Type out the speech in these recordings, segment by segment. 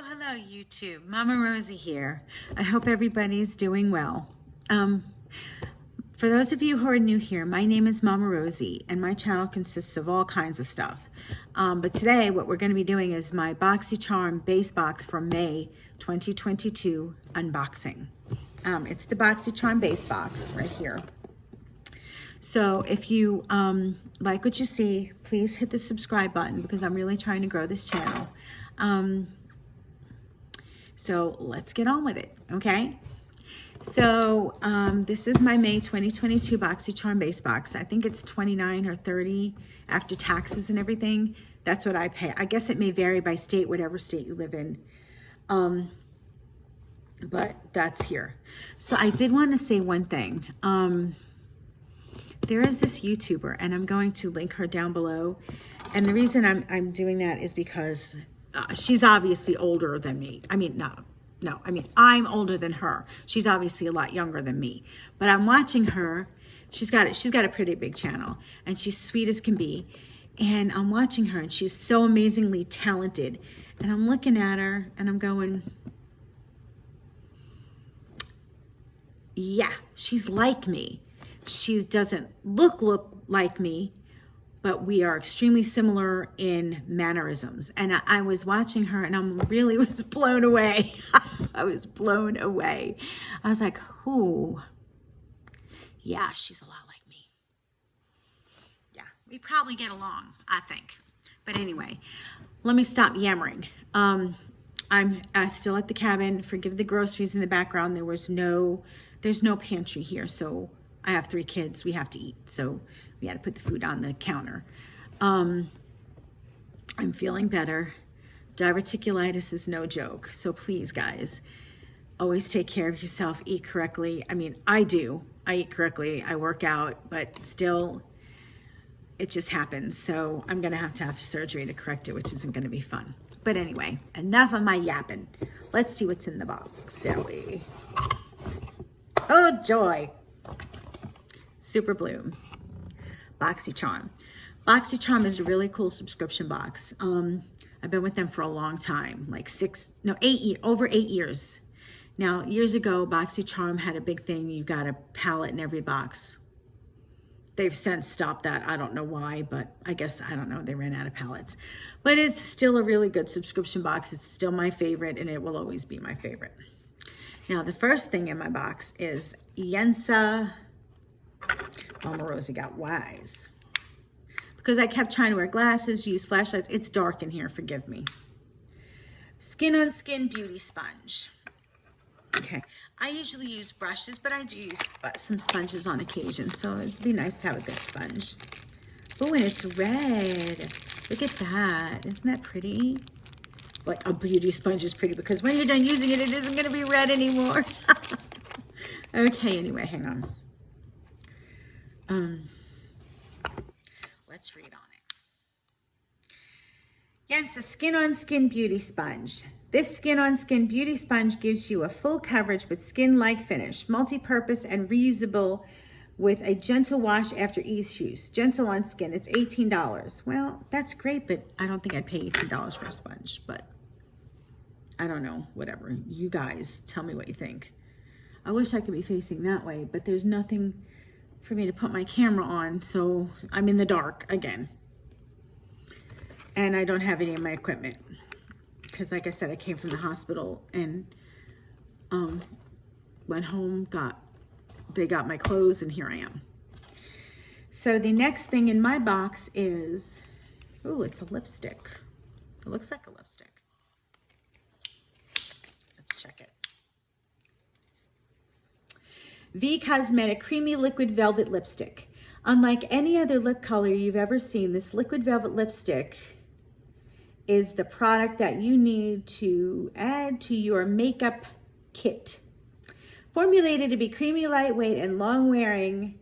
Hello, YouTube. Mama Rosie here. I hope everybody's doing well. For those of you who are new here, my name is Mama Rosie, and my channel consists of all kinds of stuff. But today, what we're going to be doing is my Boxycharm Base Box from May 2022 unboxing. It's the Boxycharm Base Box right here. So if you like what you see, please hit the subscribe button because I'm really trying to grow this channel. So let's get on with it, okay? So this is my May 2022 Boxycharm Base Box. I think it's $29 or $30 after taxes and everything. That's what I pay. I guess it may vary by state, whatever state you live in. But that's here. So I did want to say one thing. There is this YouTuber, and I'm going to link her down below. And the reason I'm doing that is because she's obviously older than me. I mean, I'm older than her. She's obviously a lot younger than me. But I'm watching her. She's got a pretty big channel, and she's sweet as can be. And I'm watching her, and she's so amazingly talented. And I'm looking at her, and I'm going, yeah, she's like me. She doesn't look like me, but we are extremely similar in mannerisms. And I was watching her, and I really was blown away. I was blown away. I was like, ooh, yeah, she's a lot like me. Yeah, we probably get along, I think. But anyway, let me stop yammering. I'm still at the cabin. Forgive the groceries in the background. There's no pantry here, so I have 3 kids. We have to eat, so we had to put the food on the counter. I'm feeling better. Diverticulitis is no joke. So please, guys, always take care of yourself. Eat correctly. I mean, I do. I eat correctly. I work out, but still, it just happens. So I'm going to have surgery to correct it, which isn't going to be fun. But anyway, enough of my yapping. Let's see what's in the box, shall we? Oh, joy. Super Bloom. Boxycharm. Boxycharm is a really cool subscription box. I've been with them for a long time, like over 8 years. Now, years ago, Boxycharm had a big thing. You got a palette in every box. They've since stopped that. I don't know why, but I guess, I don't know, they ran out of palettes. But it's still a really good subscription box. It's still my favorite, and it will always be my favorite. Now, the first thing in my box is Yensa. Mama Rosie got wise. Because I kept trying to wear glasses, use flashlights. It's dark in here, forgive me. Skin on Skin Beauty Sponge. Okay, I usually use brushes, but I do use some sponges on occasion, so it'd be nice to have a good sponge. Oh, and it's red. Look at that. Isn't that pretty? Like a beauty sponge is pretty, because when you're done using it, it isn't going to be red anymore. Okay, anyway, hang on. Let's read on it. Yensa Skin on Skin Beauty Sponge. This Skin on Skin Beauty Sponge gives you a full coverage but skin-like finish, multi-purpose and reusable with a gentle wash after each use. Gentle on skin. It's $18. Well, that's great, but I don't think I'd pay $18 for a sponge, but I don't know, whatever. You guys tell me what you think. I wish I could be facing that way, but there's nothing for me to put my camera on, so I'm in the dark again. And I don't have any of my equipment because, like I said, I came from the hospital and went home, they got my clothes, and here I am. So the next thing in my box is, oh, it's a lipstick. It looks like a lipstick. Let's check it. V Cosmetic Creamy Liquid Velvet Lipstick. Unlike any other lip color you've ever seen, this liquid velvet lipstick is the product that you need to add to your makeup kit. Formulated to be creamy, lightweight, and long-wearing,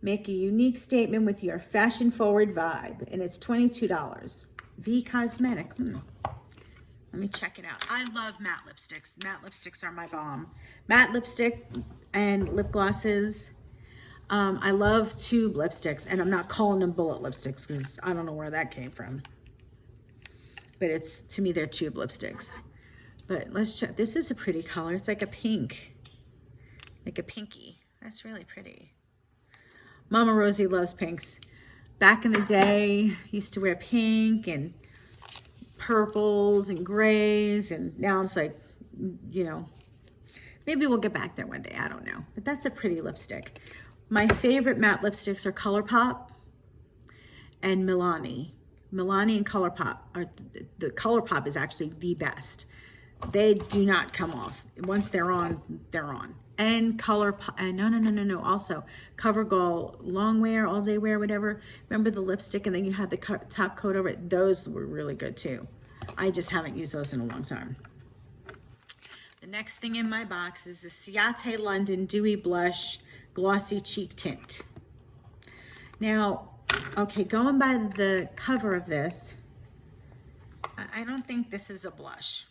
make a unique statement with your fashion-forward vibe. And it's $22. V Cosmetic. Let me check it out. I love matte lipsticks. Matte lipsticks are my bomb. Matte lipstick and lip glosses. I love tube lipsticks, and I'm not calling them bullet lipsticks because I don't know where that came from. But to me, they're tube lipsticks. But let's check. This is a pretty color. It's like a pink, like a pinky. That's really pretty. Mama Rosie loves pinks. Back in the day, used to wear pink and purples and grays, and now it's like, you know, maybe we'll get back there one day. I don't know. But that's a pretty lipstick. My favorite matte lipsticks are ColourPop and Milani. Milani and ColourPop are, the ColourPop is actually the best. They do not come off. Once they're on, they're on. And ColourPop, no. Also, CoverGirl long wear, all day wear, whatever. Remember the lipstick and then you had the top coat over it? Those were really good too. I just haven't used those in a long time. The next thing in my box is the Ciate London Dewy Blush Glossy Cheek Tint. Now, okay, going by the cover of this, I don't think this is a blush.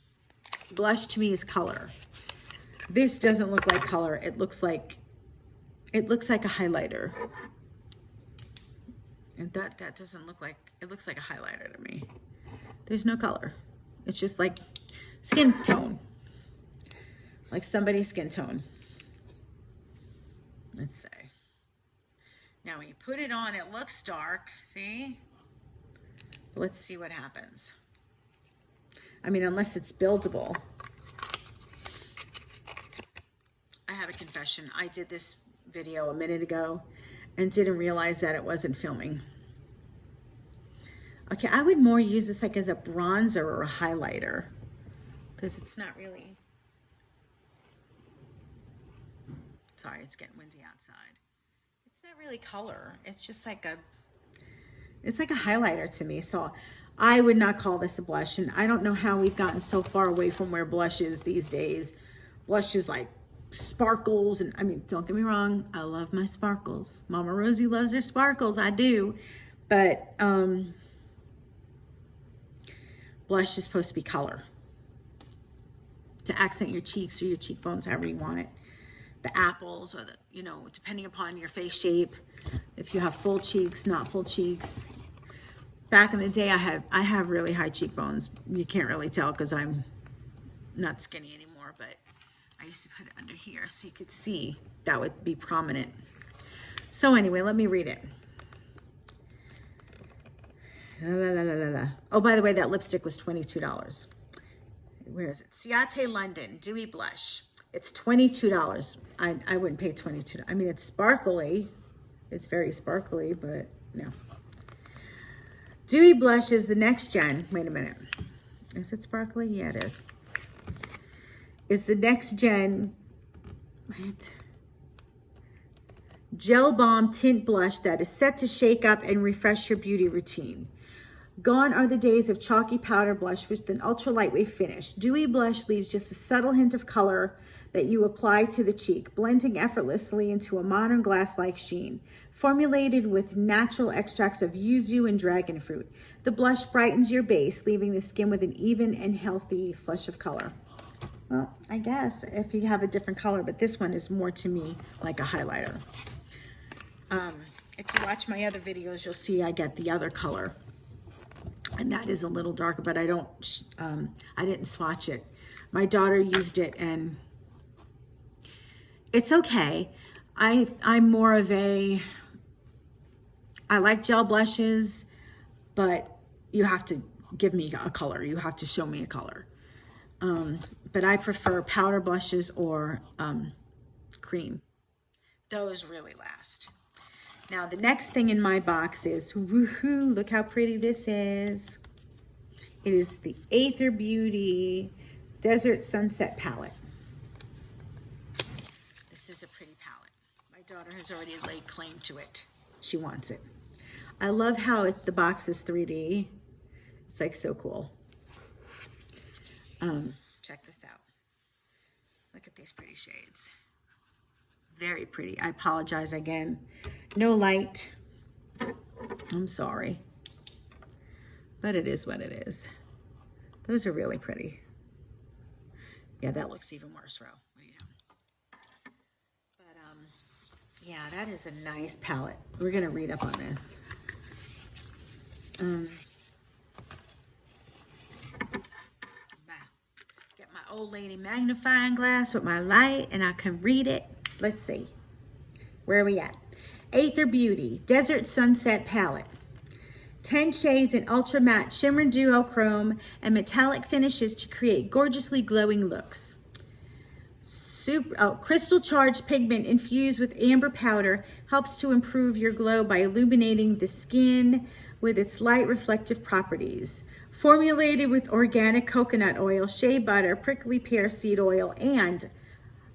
Blush to me is color. This doesn't look like color. It looks like a highlighter. And that doesn't look like, it looks like a highlighter to me. There's no color. It's just like skin tone. Like somebody's skin tone. Let's say. Now when you put it on, it looks dark, see? Let's see what happens. I mean, unless it's buildable. I have a confession. I did this video a minute ago and didn't realize that it wasn't filming. Okay, I would more use this like as a bronzer or a highlighter because it's not really, sorry, it's getting windy outside. It's not really color. It's just like it's like a highlighter to me. So I would not call this a blush. And I don't know how we've gotten so far away from where blush is these days. Blush is like sparkles. And I mean, don't get me wrong. I love my sparkles. Mama Rosie loves her sparkles. I do. But blush is supposed to be color. To accent your cheeks or your cheekbones, however you want it. The apples or the, you know, depending upon your face shape. If you have full cheeks, not full cheeks. Back in the day, I have really high cheekbones. You can't really tell because I'm not skinny anymore, but I used to put it under here so you could see. That would be prominent. So anyway, let me read it. Oh, by the way, that lipstick was $22. Where is it? Ciate London Dewy Blush. It's $22. I wouldn't pay $22. I mean, it's sparkly. It's very sparkly, but no. Dewy Blush is the next gen. Wait a minute. Is it sparkly? Yeah, it is. It's the next gen gel balm tint blush that is set to shake up and refresh your beauty routine. Gone are the days of chalky powder blush with an ultra lightweight finish. Dewy Blush leaves just a subtle hint of color that you apply to the cheek, blending effortlessly into a modern glass-like sheen. Formulated with natural extracts of yuzu and dragon fruit, the blush brightens your base, leaving the skin with an even and healthy flush of color. Well, I guess if you have a different color, but this one is more to me like a highlighter. If you watch my other videos, you'll see I get the other color. And that is a little darker, but I didn't swatch it. My daughter used it and it's okay. I'm more of I like gel blushes, but you have to give me a color. You have to show me a color. But I prefer powder blushes or cream. Those really last. Now, the next thing in my box is, woohoo, look how pretty this is. It is the Aether Beauty Desert Sunset Palette. This is a pretty palette. My daughter has already laid claim to it. She wants it. I love how the box is 3D. It's like so cool. Check this out. Look at these pretty shades. Very pretty. I apologize again. No light. I'm sorry. But it is what it is. Those are really pretty. Yeah, that looks even worse, Ro. What do you know? But yeah, that is a nice palette. We're gonna read up on this. Get my old lady magnifying glass with my light and I can read it. Let's see. Where are we at? Aether Beauty Desert Sunset Palette. 10 shades in ultra matte shimmer duochrome and metallic finishes to create gorgeously glowing looks. Crystal charged pigment infused with amber powder helps to improve your glow by illuminating the skin with its light reflective properties. Formulated with organic coconut oil, shea butter, prickly pear seed oil, and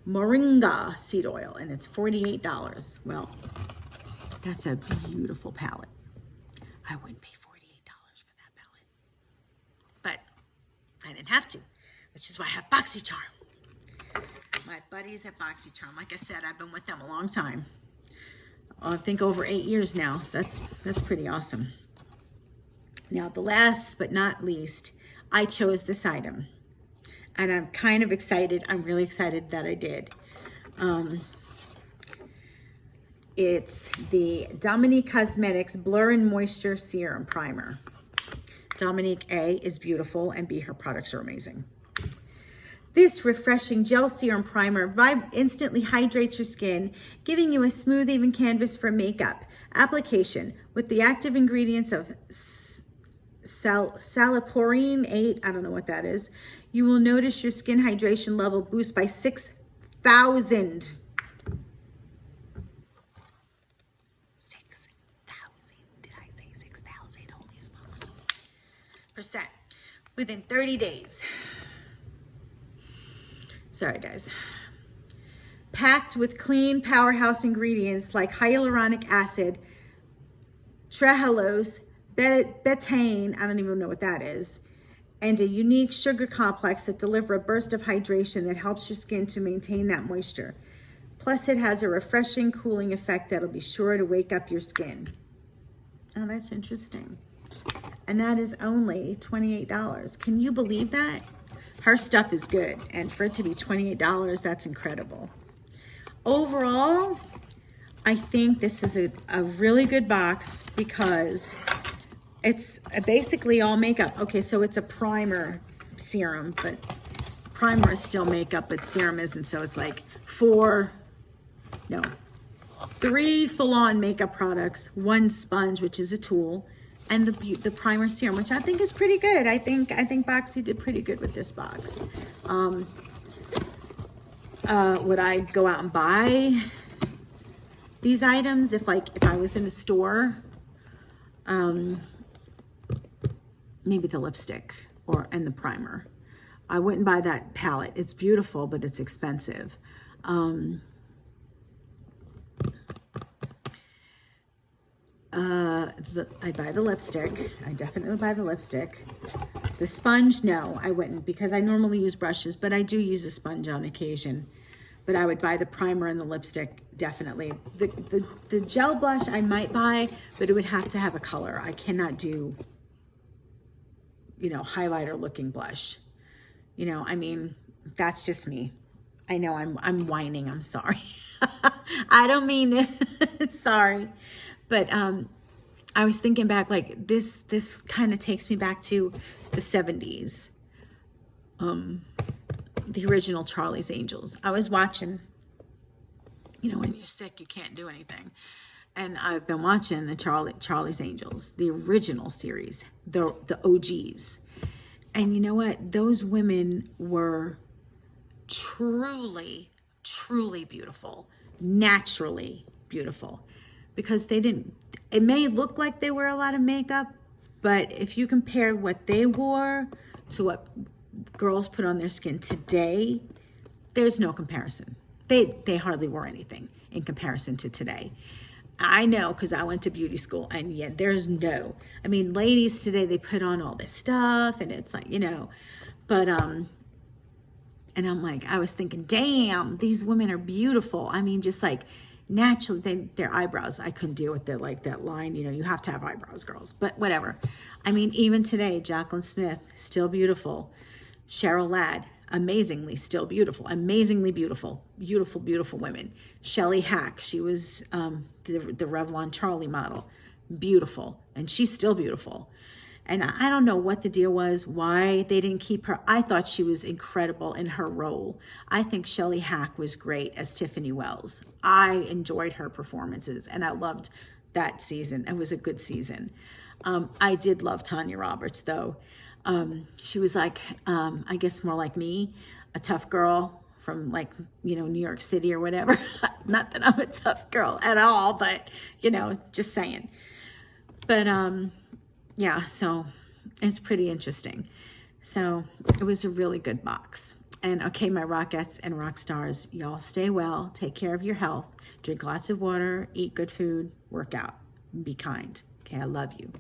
moringa seed oil, and it's $48. Well, that's a beautiful palette. I wouldn't pay $48 for that palette, but I didn't have to, which is why I have Boxycharm. My buddies at Boxycharm, like I said, I've been with them a long time. I think over 8 years now, so that's pretty awesome. Now, the last but not least, I chose this item, and I'm kind of excited. I'm really excited that I did. It's the Domini Cosmetics Blur and Moisture Serum Primer. Dominique A is beautiful, and B, her products are amazing. This refreshing gel serum primer instantly hydrates your skin, giving you a smooth, even canvas for makeup. Application with the active ingredients of saliporine 8, I don't know what that is. You will notice your skin hydration level boost by 6,000. 6,000. Did I say 6,000? Holy smokes. Percent within 30 days. Sorry, guys. Packed with clean powerhouse ingredients like hyaluronic acid, trehalose, betaine, I don't even know what that is, and a unique sugar complex that deliver a burst of hydration that helps your skin to maintain that moisture. Plus, it has a refreshing, cooling effect that'll be sure to wake up your skin. Oh, that's interesting. And that is only $28. Can you believe that? Her stuff is good, and for it to be $28, that's incredible. Overall, I think this is a really good box because it's basically all makeup. Okay, so it's a primer serum, but primer is still makeup, but serum isn't, so it's like 3 full-on makeup products, 1 sponge, which is a tool, and the primer serum, which I think is pretty good. I think Boxy did pretty good with this box. Would I go out and buy these items if I was in a store? Maybe the lipstick and the primer. I wouldn't buy that palette. It's beautiful, but it's expensive. I'd buy the lipstick. I definitely buy the lipstick. The sponge, no, I wouldn't, because I normally use brushes, but I do use a sponge on occasion. But I would buy the primer and the lipstick, definitely. The gel blush I might buy, but it would have to have a color. I cannot do, highlighter looking blush. I mean, that's just me. I know I'm whining, I'm sorry. I don't mean it, sorry. But I was thinking back, like this kind of takes me back to the 70s. The original Charlie's Angels. I was watching, when you're sick, you can't do anything. And I've been watching the Charlie's Angels, the original series, the OGs. And you know what? Those women were truly, truly beautiful, naturally beautiful. Because it may look like they wear a lot of makeup, but if you compare what they wore to what girls put on their skin today, there's no comparison. They hardly wore anything in comparison to today. I know, because I went to beauty school, and yet ladies today, they put on all this stuff, and it's like, but, and I'm like, I was thinking, damn, these women are beautiful. I mean, just like, naturally, their eyebrows, I couldn't deal with that line, you have to have eyebrows, girls, but whatever. I mean, even today, Jaclyn Smith, still beautiful. Cheryl Ladd, amazingly still beautiful, amazingly beautiful, beautiful, beautiful women. Shelley Hack, she was the Revlon Charlie model, beautiful, and she's still beautiful. And I don't know what the deal was, why they didn't keep her. I thought she was incredible in her role. I think Shelley Hack was great as Tiffany Wells. I enjoyed her performances, and I loved that season. It was a good season. I did love Tanya Roberts, though. She was like, I guess more like me, a tough girl from like, New York City or whatever. Not that I'm a tough girl at all, but, just saying. But, yeah, so it's pretty interesting. So it was a really good box. And okay, my Rockettes and rock stars, y'all stay well, take care of your health, drink lots of water, eat good food, work out, be kind. Okay, I love you.